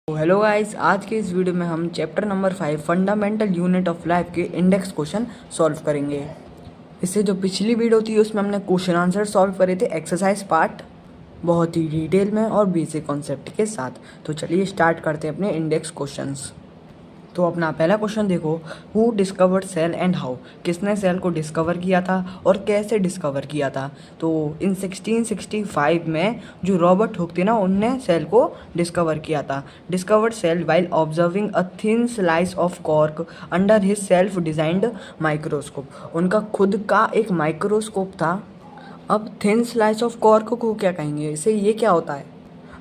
तो hello guys, आज के इस वीडियो में हम chapter number 5 fundamental unit of life के इंडेक्स क्वेश्चन सॉल्व करेंगे। इससे जो पिछली वीडियो थी उसमें हमने क्वेश्चन आंसर सॉल्व करे थे एक्सरसाइज पार्ट बहुत ही डिटेल में और बेसिक कॉन्सेप्ट के साथ। तो चलिए स्टार्ट करते हैं अपने इंडेक्स क्वेश्चंस। तो अपना पहला क्वेश्चन देखो, who discovered cell and how. किसने सेल को डिस्कवर किया था और कैसे डिस्कवर किया था। तो इन 1665 में जो रॉबर्ट हुक थे ना, उनने सेल को डिस्कवर किया था। Discovered cell while observing a thin slice of cork under his self designed microscope. उनका खुद का एक माइक्रोस्कोप था। अब थिन स्लाइस ऑफ कॉर्क को क्या कहेंगे, इसे ये क्या होता है।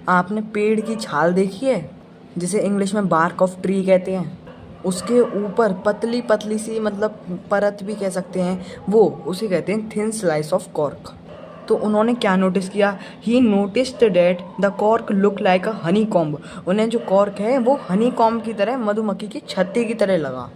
आपने पेड़ की छाल देखी है, जिसे इंग्लिश में बार्क ऑफ ट्री कहते हैं। उसके ऊपर पतली पतली सी, मतलब परत भी कह सकते हैं, वो उसे कहते हैं थिन स्लाइस ऑफ कॉर्क। तो उन्होंने क्या नोटिस किया, he noticed that the cork look like a honeycomb. उन्हें जो कॉर्क है वो हनी कॉम्ब की तरह, मधुमक्खी की छत्ते की तरह लगा,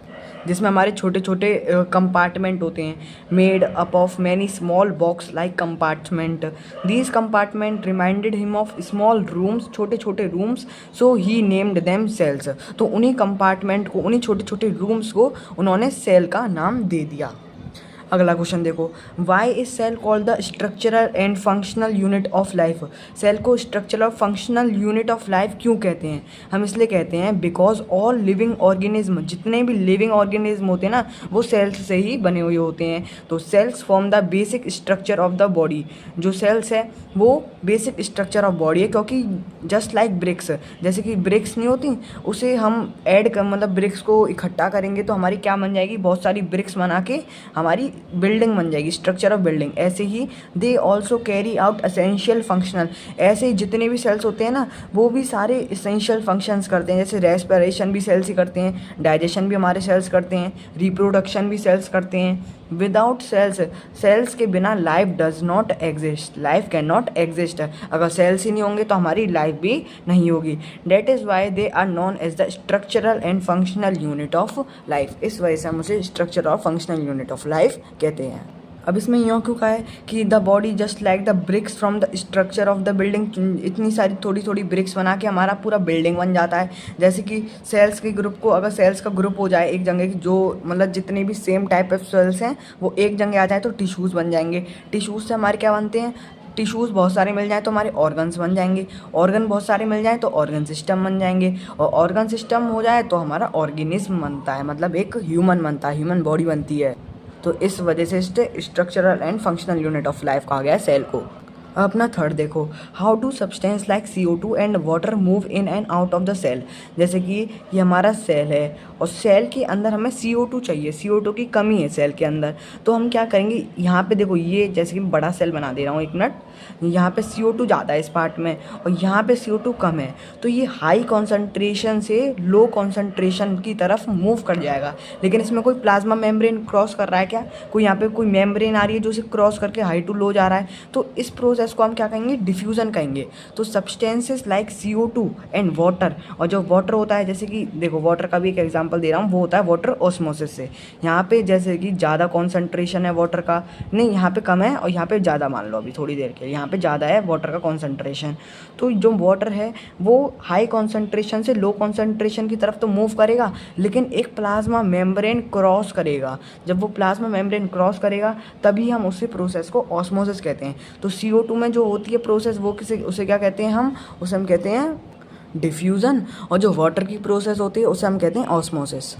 जिसमें हमारे छोटे छोटे कंपार्टमेंट होते हैं, made up of many small box like compartment. These compartment reminded him of small rooms, छोटे छोटे रूम्स। सो ही नेम्ड देम सेल्स। तो उन्हीं कंपार्टमेंट को, उन्हीं छोटे छोटे रूम्स को उन्होंने सेल का नाम दे दिया। अगला क्वेश्चन देखो, why is cell called the structural and functional unit of life. Cell को स्ट्रक्चरल और फंक्शनल यूनिट ऑफ लाइफ क्यों कहते हैं। हम इसलिए कहते हैं बिकॉज ऑल लिविंग ऑर्गेनिज्म, जितने भी लिविंग ऑर्गेनिज्म होते हैं ना, वो सेल्स से ही बने हुए होते हैं। तो cells form the basic structure of the body. जो सेल्स है वो बेसिक स्ट्रक्चर ऑफ बॉडी है, क्योंकि जस्ट लाइक ब्रिक्स, जैसे कि ब्रिक्स नहीं होती, उसे हम ऐड कर, मतलब ब्रिक्स को इकट्ठा करेंगे तो हमारी क्या बन जाएगी, बहुत सारी ब्रिक्स बना के हमारी बिल्डिंग बन जाएगी, स्ट्रक्चर ऑफ बिल्डिंग। ऐसे ही they also carry out essential functional. ऐसे ही जितने भी सेल्स होते हैं ना, वो भी सारे एसेंशियल फंक्शंस करते हैं। जैसे रेस्पिरेशन भी सेल्स ही करते हैं, डाइजेशन भी हमारे सेल्स करते हैं, रिप्रोडक्शन भी सेल्स करते हैं। विदाउट सेल्स, सेल्स के बिना life does not exist, life can not exist. अगर सेल्स ही नहीं होंगे तो हमारी लाइफ भी नहीं होगी। That is why they are known as the structural and functional unit of life. इस वजह से हम उसे स्ट्रक्चर और फंक्शनल यूनिट ऑफ लाइफ कहते हैं। अब इसमें यूँ क्यों कहा है कि the body just like the bricks from the structure of the building. इतनी सारी थोड़ी थोड़ी ब्रिक्स बना के हमारा पूरा बिल्डिंग बन जाता है। जैसे कि सेल्स के ग्रुप को, अगर सेल्स का ग्रुप हो जाए एक जगह की, जो मतलब जितने भी सेम टाइप ऑफ सेल्स हैं वो एक जगह आ जाए तो टिश्यूज़ बन जाएंगे। टिश्यूज़ से हमारे क्या बनते हैं, टिश्यूज़ बहुत सारे मिल जाएँ तो हमारे ऑर्गन्स बन जाएंगे। ऑर्गन बहुत सारे मिल जाएँ तो ऑर्गन सिस्टम बन जाएंगे। और ऑर्गन सिस्टम हो जाए तो हमारा ऑर्गेनिज्म बनता है, मतलब एक ह्यूमन बनता है, ह्यूमन बॉडी बनती है। तो इस वजह से इसे structural and functional unit of life कहा गया है सेल को। अपना थर्ड देखो, how do substance like CO2 and water move in and out of the cell. जैसे कि ये हमारा सेल है और सेल के अंदर हमें CO2 चाहिए, CO2 की कमी है सेल के अंदर। तो हम क्या करेंगे, यहाँ पे देखो, ये जैसे कि बड़ा सेल बना दे रहा हूँ, एक मिनट। यहाँ पे CO2 ज़्यादा है इस पार्ट में और यहाँ पे CO2 कम है, तो ये हाई कॉन्सेंट्रेशन से लो कॉन्सेंट्रेशन की तरफ मूव कर जाएगा। लेकिन इसमें कोई प्लाज्मा मेम्ब्रेन क्रॉस कर रहा है क्या, कोई यहाँ पे कोई मेम्ब्रेन आ रही है जो इसे क्रॉस करके हाई टू लो जा रहा है। तो इस प्रोसेस को हम क्या कहेंगे, डिफ्यूज़न कहेंगे। तो substances like CO2 and water, और जो वाटर होता है, जैसे कि देखो वाटर का भी एक एग्जांपल दे रहा हूँ, वो होता है वाटर ऑस्मोसिस से। यहाँ पे जैसे कि ज़्यादा कॉन्सेंट्रेशन है वाटर का, नहीं यहाँ पे कम है और यहाँ पे ज़्यादा, मान लो अभी थोड़ी देर के यहाँ पे ज़्यादा है वाटर का कॉन्सेंट्रेशन। तो जो वाटर है वो हाई कॉन्सेंट्रेशन से लो कॉन्सेंट्रेशन की तरफ तो मूव करेगा, लेकिन एक प्लाज्मा मेम्ब्रेन क्रॉस करेगा। जब वो प्लाज्मा मेम्ब्रेन क्रॉस करेगा तभी हम उसी प्रोसेस को ऑस्मोसिस कहते हैं। तो CO2 में जो होती है प्रोसेस, वो उसे क्या कहते हैं, हम कहते हैं डिफ्यूज़न। और जो वाटर की प्रोसेस होती है उसे हम कहते हैं ऑस्मोसिस।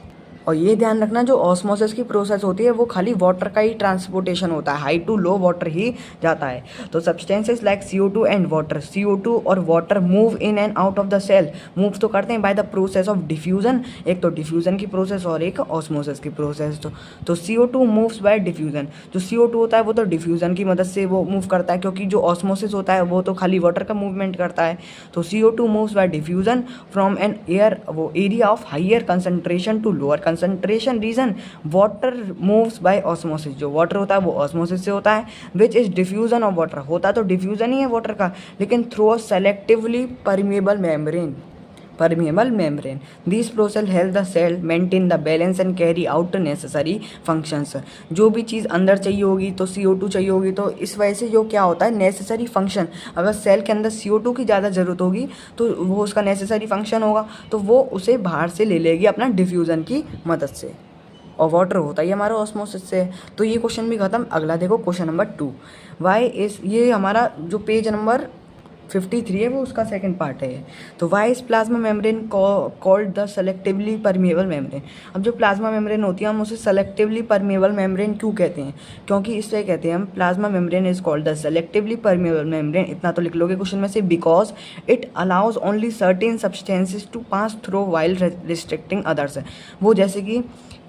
और ये ध्यान रखना, जो ऑस्मोसिस की प्रोसेस होती है वो खाली वाटर का ही ट्रांसपोर्टेशन होता है, हाई टू लो वाटर ही जाता है। तो substances like CO2 and water, CO2 और water move in and out of the cell, move तो करते हैं by the process of diffusion. एक तो डिफ्यूज़न की प्रोसेस और एक ऑस्मोसिस की प्रोसेस। तो CO2 मूव्स बाय डिफ्यूज़न। जो CO2 होता है वो तो डिफ्यूज़न की मदद से वो मूव करता है, क्योंकि जो ऑस्मोसिस होता है वो तो खाली वाटर का मूवमेंट करता है। तो CO2 moves by diffusion from an air, वो area of higher concentration to lower concentration region. Water moves by osmosis, जो वाटर होता है वो ऑस्मोसिस से होता है, which is diffusion of water. होता तो डिफ्यूजन ही है वाटर का, लेकिन through a selectively permeable membrane. permeable membrane. These process help the cell maintain the balance and carry out necessary functions. जो भी चीज़ अंदर चाहिए होगी तो CO2 चाहिए होगी, तो इस वजह से जो क्या होता है नेसेसरी फंक्शन, अगर सेल के अंदर CO2 की ज़्यादा ज़रूरत होगी तो वो उसका नेसेसरी फंक्शन होगा, तो वो उसे बाहर से ले लेगी अपना डिफ्यूज़न की मदद से, और वाटर होता है हमारा ऑस्मोसिस से। तो ये क्वेश्चन भी खत्म। अगला देखो क्वेश्चन नंबर 2, वाई इस, ये हमारा जो पेज नंबर 53 है वो उसका सेकंड पार्ट है। तो why is plasma membrane called the selectively permeable membrane. अब जो प्लाज्मा मेम्ब्रेन होती है हम उसे सेलेक्टिवली परमेबल मेम्ब्रेन क्यों कहते हैं, क्योंकि इससे कहते हैं हम plasma membrane is called the selectively permeable membrane, इतना तो लिख लोगे क्वेश्चन में से, because it allows only certain substances to pass through while restricting others. वो जैसे कि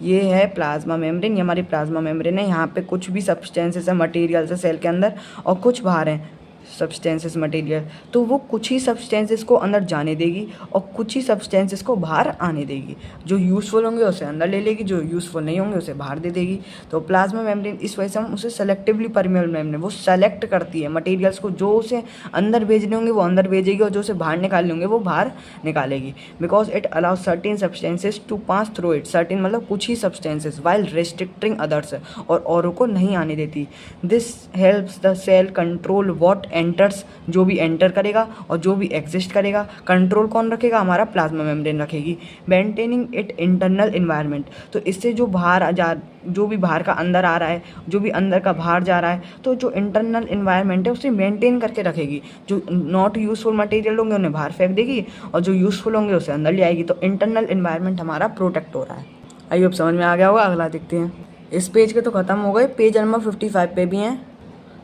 ये है प्लाज्मा मेम्ब्रेन, ये हमारी प्लाज्मा मेम्ब्रेन है, यहाँ पे कुछ भी सब्सटेंसेस है, मटेरियल्स है सेल के अंदर, और कुछ बाहर हैं सब्सटेंसेस मटेरियल, तो वो कुछ ही सब्सटेंसेस को अंदर जाने देगी और कुछ ही सब्सटेंसेस को बाहर आने देगी। जो यूज़फुल होंगे उसे अंदर ले लेगी, जो यूज़फुल नहीं होंगे उसे बाहर दे देगी। तो प्लाज्मा मेम्ब्रेन, इस वजह से हम उसे सेलेक्टिवली परमेबल मेम्ब्रेन, वो सेलेक्ट करती है मटेरियल्स को, जो उसे अंदर भेजने होंगे वो अंदर भेजेगी और जो उसे बाहर निकालने होंगे वो बाहर निकालेगी। Because it allows certain substances to pass through it, certain मतलब कुछ ही सब्सटेंसेस, वाइल रिस्ट्रिक्टिंग अदर्स, और औरों को नहीं आने देती। This helps the cell control what enters, जो भी एंटर करेगा और जो भी एग्जिस्ट करेगा, कंट्रोल कौन रखेगा, हमारा प्लाज्मा मेम्ब्रेन रखेगी। मेंटेनिंग इट इंटरनल इन्वायरमेंट, तो इससे जो बाहर जो भी बाहर का अंदर आ रहा है, जो भी अंदर का बाहर जा रहा है, तो जो इंटरनल इन्वायरमेंट है उसे मेंटेन करके रखेगी। जो नॉट यूजफुल मटेरियल होंगे उन्हें बाहर फेंक देगी और जो यूजफुल होंगे उसे अंदर ले आएगी। तो इंटरनल इन्वायरमेंट हमारा प्रोटेक्ट हो रहा है। आइए अब समझ में आ गया होगा। अगला देखते हैं। इस पेज के तो ख़त्म हो गए, पेज नंबर 55 पे भी हैं।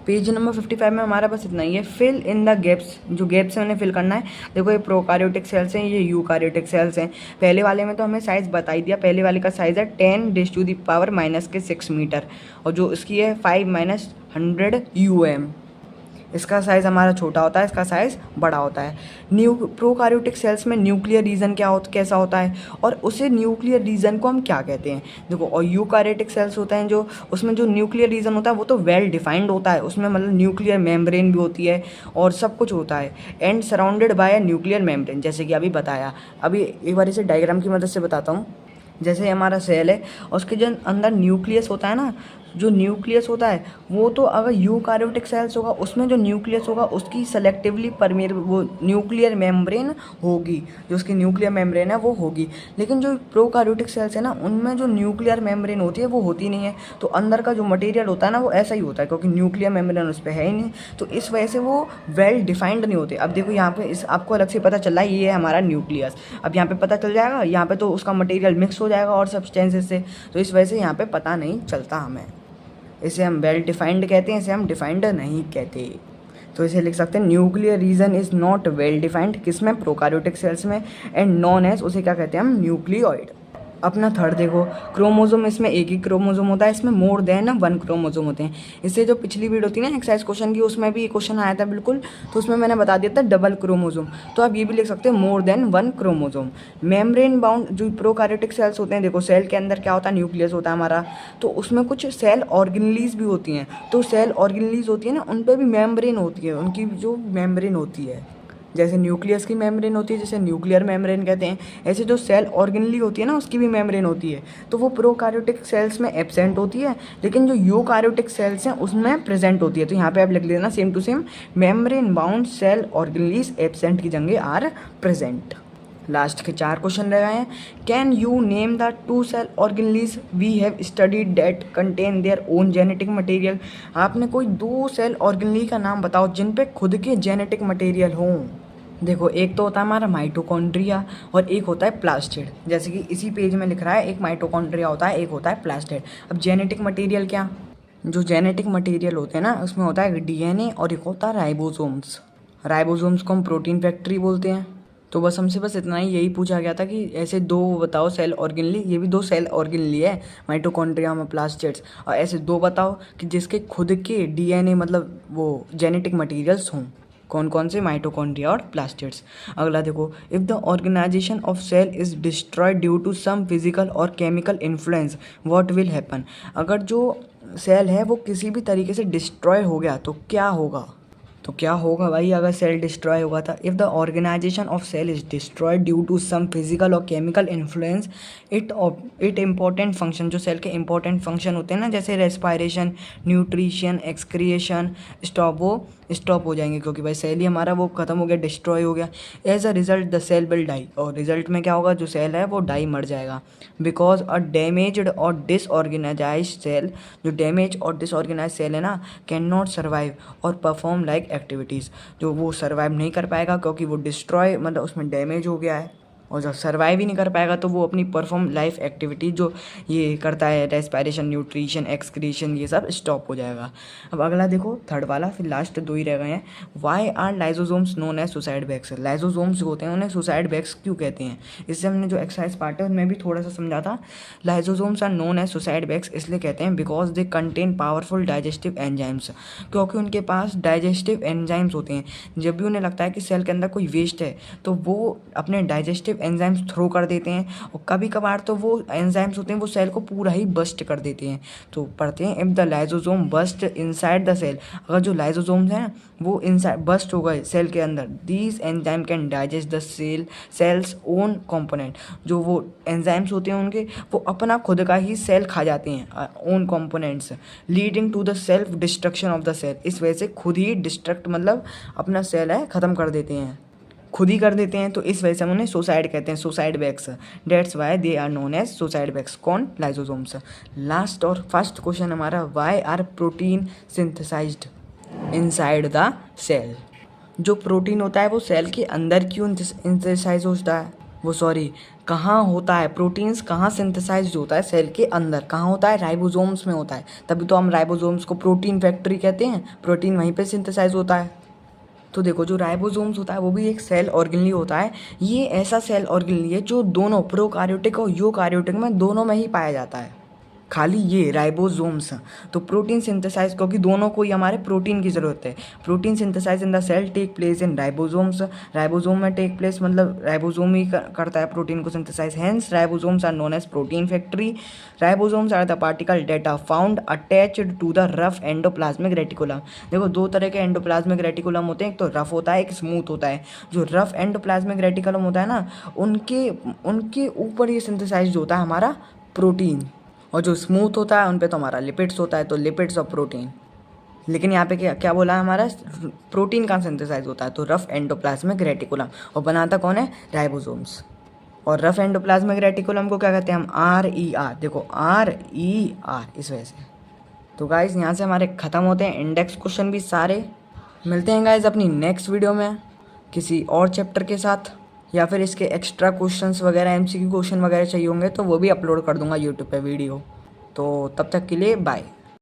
पेज नंबर 55 में हमारा बस इतना ही है, फिल इन द गैप्स, जो गैप्स है उन्हें फिल करना है। देखो ये प्रोकार्योटिक सेल्स हैं, ये यूकार्योटिक सेल्स हैं। पहले वाले में तो हमें साइज़ बता ही दिया, पहले वाले का साइज़ है 10⁻⁻⁻6 मीटर, और जो इसकी है 5-100 UM। इसका साइज़ हमारा छोटा होता है, इसका साइज़ बड़ा होता है। प्रोकार्योटिक सेल्स में न्यूक्लियर रीजन कैसा होता है, और उसे न्यूक्लियर रीजन को हम क्या कहते हैं। देखो, और यूकार्योटिक सेल्स होते हैं जो, उसमें जो न्यूक्लियर रीजन होता है वो तो वेल डिफाइंड होता है, उसमें मतलब न्यूक्लियर मेम्ब्रेन भी होती है और सब कुछ होता है, and surrounded by nuclear membrane, जैसे कि अभी बताया। अभी एक बार इसे डायग्राम की मदद से बताता हूँ। जैसे हमारा सेल है और उसके जो अंदर न्यूक्लियस होता है ना, जो न्यूक्लियस होता है वो तो अगर यूकार्योटिक सेल्स होगा उसमें जो न्यूक्लियस होगा उसकी सेलेक्टिवली परमेबल वो न्यूक्लियर मेम्ब्रेन होगी, जो उसकी न्यूक्लियर मेम्ब्रेन है वो होगी। लेकिन जो प्रोकार्योटिक सेल्स है ना, उनमें जो न्यूक्लियर मेम्ब्रेन होती है वो होती नहीं है, तो अंदर का जो मटेरियल होता है ना वो ऐसा ही होता है, क्योंकि न्यूक्लियर मेम्ब्रेन उस पर है ही नहीं, तो इस वजह से वो वेल डिफाइंड नहीं होते। अब देखो यहाँ पे इस आपको अलग से पता चल रहा है ये है हमारा न्यूक्लियस, अब यहाँ पे पता चल जाएगा, यहाँ पे तो उसका मटेरियल मिक्स हो जाएगा और सब्सटेंसेस से, तो इस वजह से यहाँ पे पता नहीं चलता हमें। इसे हम वेल डिफाइंड कहते हैं, इसे हम डिफाइंड नहीं कहते। तो इसे लिख सकते हैं nuclear region is not well defined, किसमें, प्रोकार्योटिक सेल्स में, एंड नॉन एज, उसे क्या कहते हैं हम, न्यूक्लियोइड। अपना थर्ड देखो, क्रोमोजोम, इसमें एक ही क्रोमोजोम होता है, इसमें मोर देन 1 क्रोमोजोम होते हैं। इससे जो पिछली वीडियो थी ना एक्सरसाइज क्वेश्चन की, उसमें भी क्वेश्चन आया था बिल्कुल, तो उसमें मैंने बता दिया था डबल क्रोमोजोम, तो आप ये भी लिख सकते हैं more than 1 chromosome. Membrane bound जो प्रोकार्योटिक सेल्स होते हैं, देखो सेल के अंदर क्या होता है, न्यूक्लियस होता है हमारा, तो उसमें कुछ सेल ऑर्गेनेलीज भी होती हैं, तो सेल ऑर्गेनेलीज होती है ना, उन पर भी मेम्ब्रेन होती है, उनकी जो मेम्ब्रेन होती है, जैसे न्यूक्लियस की मेम्ब्रेन होती है जिसे न्यूक्लियर मेम्ब्रेन कहते हैं, ऐसे जो सेल ऑर्गेनली होती है ना उसकी भी मेम्ब्रेन होती है, तो वो प्रोकार्योटिक सेल्स में एब्सेंट होती है, लेकिन जो यूकार्योटिक सेल्स हैं उसमें प्रेजेंट होती है। तो यहाँ पे आप लिख लेना same to same, membrane bound cell organelles absent की जगह आर प्रेजेंट। लास्ट के 4 क्वेश्चन रह गए हैं। Can you name the 2 cell organelles we have studied that contain their own genetic material. आपने कोई 2 सेल ऑर्गेनली का नाम बताओ जिन पे खुद के जेनेटिक मटेरियल हों। देखो, एक तो होता है हमारा माइटोकॉन्ड्रिया और एक होता है प्लास्टिड, जैसे कि इसी पेज में लिख रहा है, एक माइटोकॉन्ड्रिया होता है, एक होता है प्लास्टिड। अब जेनेटिक मटेरियल क्या, जो जेनेटिक मटेरियल होते हैं ना उसमें होता है डीएनए और एक होता है राइबोसोम्स। राइबोसोम्स को हम प्रोटीन फैक्ट्री बोलते हैं। तो बस हमसे बस इतना ही, यही पूछा गया था कि ऐसे 2 बताओ सेल ऑर्गेनली, ये भी 2 सेल ऑर्गेनली है, माइटोकॉन्ड्रिया में प्लास्टिड्स, और ऐसे 2 बताओ कि जिसके खुद के डीएनए मतलब वो जेनेटिक मटेरियल्स हों। कौन कौन से, माइटोकॉन्ड्रिया और प्लास्टिड्स। अगला देखो, if the organisation of cell is destroyed due to some physical और chemical influence what will happen. अगर जो सेल है वो किसी भी तरीके से डिस्ट्रॉय हो गया तो क्या होगा। तो क्या होगा भाई अगर सेल डिस्ट्रॉय होगा था? If the organisation of cell is destroyed due to some physical और chemical influence, it important function, जो सेल के इंपॉर्टेंट फंक्शन होते हैं ना, जैसे रेस्पायरेशन, न्यूट्रिशन, एक्सक्रिएशन, वो स्टॉप हो जाएंगे, क्योंकि भाई सेल ही हमारा वो खत्म हो गया, डिस्ट्रॉय हो गया। As a result the cell will die, और रिजल्ट में क्या होगा, जो सेल है वो डाई, मर जाएगा। बिकॉज अ डैमेज्ड और डिसऑर्गेनाइज सेल, जो डैमेज और डिसऑर्गेनाइज सेल है ना, कैन नॉट सर्वाइव और परफॉर्म लाइक एक्टिविटीज़, जो वो सर्वाइव नहीं कर पाएगा क्योंकि वो डिस्ट्रॉय, मतलब उसमें डैमेज हो गया है। और जब सर्वाइव ही नहीं कर पाएगा तो वो अपनी परफॉर्म लाइफ एक्टिविटी जो ये करता है, रेस्पायरेशन, न्यूट्रिशन, एक्सक्रीशन, ये सब स्टॉप हो जाएगा। अब अगला देखो, थर्ड वाला, फिर लास्ट 2 ही रह गए हैं। Why are lysosomes known as suicide bags? Lysosomes जो होते हैं उन्हें सुसाइड बैग्स क्यों कहते हैं? इससे हमने जो एक्सरसाइज पार्ट है उनमें भी थोड़ा सा समझा था। Lysosomes are known as suicide bags इसलिए कहते हैं because they contain powerful digestive enzymes, क्योंकि उनके पास डाइजेस्टिव एंजाइम्स होते हैं। जब भी उन्हें लगता है कि सेल के अंदर कोई वेस्ट है तो वो अपने डाइजेस्टिव एंजाइम्स थ्रो कर देते हैं, और कभी कभार तो वो एंजाइम्स होते हैं वो सेल को पूरा ही बस्ट कर देते हैं। तो पढ़ते हैं, if the lysosome burst inside the cell, अगर जो लाइजोसोम्स हैं वो इनसाइड बस्ट हो गए सेल के अंदर, these enzyme can digest the cell's own component, जो वो एंजाइम्स होते हैं उनके वो अपना खुद का ही सेल खा जाते हैं, own components, leading to the self destruction of the cell. इस वजह से खुद ही डिस्ट्रक्ट, मतलब अपना सेल है ख़त्म कर देते हैं, खुद ही कर देते हैं। तो इस वजह से हम उन्हें सुसाइड कहते हैं, suicide bags. That's why they are known as suicide bags. कौन? लाइजोसोम्स। लास्ट और फर्स्ट क्वेश्चन हमारा, why are protein synthesized inside the cell? जो प्रोटीन होता है वो सेल के अंदर क्यों सिंथेसाइज होता है, वो सॉरी कहाँ होता है? प्रोटीन्स कहाँ सिंथेसाइज होता है? सेल के अंदर। कहाँ होता है? राइबोसोम्स में होता है। तभी तो हम राइबोसोम्स को प्रोटीन फैक्ट्री कहते हैं, प्रोटीन वहीं पे सिंथेसाइज होता है। तो देखो, जो राइबोसोम्स होता है वो भी एक सेल ऑर्गेनली होता है। ये ऐसा सेल ऑर्गेनली है जो दोनों प्रोकार्योटिक और यूकार्योटिक में दोनों में ही पाया जाता है, खाली ये राइबोसोम्स। तो प्रोटीन सिंथेसाइज, क्योंकि दोनों को ही हमारे प्रोटीन की ज़रूरत है। Protein synthesize in the cell take place in ribosomes, ribosome में टेक प्लेस, मतलब राइबोसोम ही करता है प्रोटीन को synthesize. Hence ribosomes are known as protein factory. Ribosomes are the particle that are found attached to the rough endoplasmic reticulum. देखो, 2 तरह के endoplasmic reticulum होते हैं, एक तो रफ होता है, एक स्मूथ होता है। जो रफ एंडोप्लाज्मिक रेटिकुलम होता है ना, उनके ऊपर ये सिंथेसाइज होता है हमारा प्रोटीन, और जो स्मूथ होता है उन पे तो हमारा लिपिड्स होता है, तो लिपिड्स और प्रोटीन। लेकिन यहाँ पे क्या क्या बोला है हमारा, प्रोटीन का सिंथेसाइज होता है तो रफ एंडोप्लाज्मिक रेटिकुलम, और बनाता कौन है? राइबोसोम्स। और रफ एंडोप्लाज्मिक रेटिकुलम को क्या कहते हैं हम? RER। देखो, RER, इस वजह से। तो गाइज यहाँ से हमारे ख़त्म होते हैं इंडेक्स क्वेश्चन भी सारे। मिलते हैं गाइज अपनी नेक्स्ट वीडियो में किसी और चैप्टर के साथ, या फिर इसके एक्स्ट्रा क्वेश्चंस वगैरह, MCQ क्वेश्चन वगैरह चाहिए होंगे तो वो भी अपलोड कर दूंगा यूट्यूब पे वीडियो। तो तब तक के लिए बाय।